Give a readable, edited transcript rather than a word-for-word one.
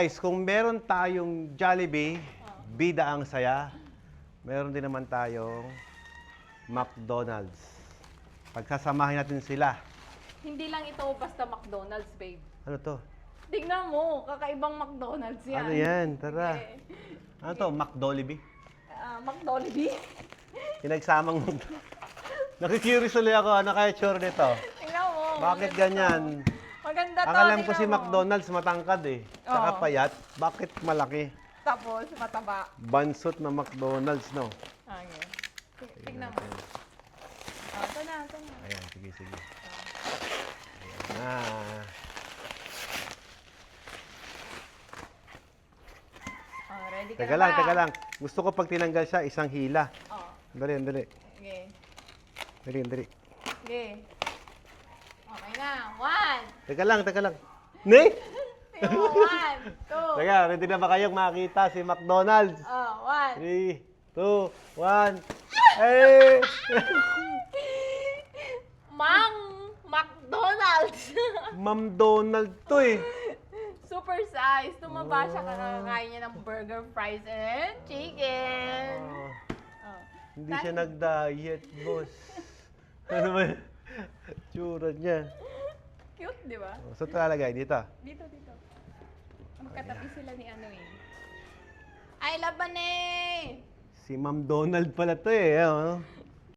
Guys, kung meron tayong Jollibee, bida ang saya, meron din naman tayong McDonald's. Pagsasamahin natin sila. Hindi lang ito basta McDonald's, babe. Ano to? Tignan mo, kakaibang McDonald's yan. Ano yan? Tara. Okay. Ano to? McDollibee? McDollibee? Pinagsamang Nakikurious ulit ako, ano kaya sure nito? Tingnan mo. Bakit maganda ganyan? to. Maganda to. Ang alam ko tingnan si mo. McDonald's matangkad eh. Tsaka Oo. payat. Bakit malaki? Tapos, mataba. Bansot na McDonald's, no? Okay. Tignan mo. Oh, ito na, ito na. Ayan, sige, sige. Ayan na. Oh, ready ka Teka na lang, ba? teka lang. Gusto ko pag tinanggal siya, isang hila. Oh, Dali, dali. okay. Dali, dali. Okay. Okay na. 1. Teka lang, teka lang. Ne? Tingnan mo, 1, 2. Teka, ready na ba kayong makita si McDonald's? Oh, 1. 3, 2, 1. Hey! Mang McDonald's. Ma'am Donald to eh. Super size. Tumaba siya kakakain niya ng burger, fries, and chicken. Ah, Oh. hindi siya nag-diet, boss. Ano ba yun? Tsura niya. Cute, di ba? So, talalagay dito. Dito, dito. Magkatabi sila ni ano eh. I love Bane! Si Ma'am Donald pala to eh. Oh.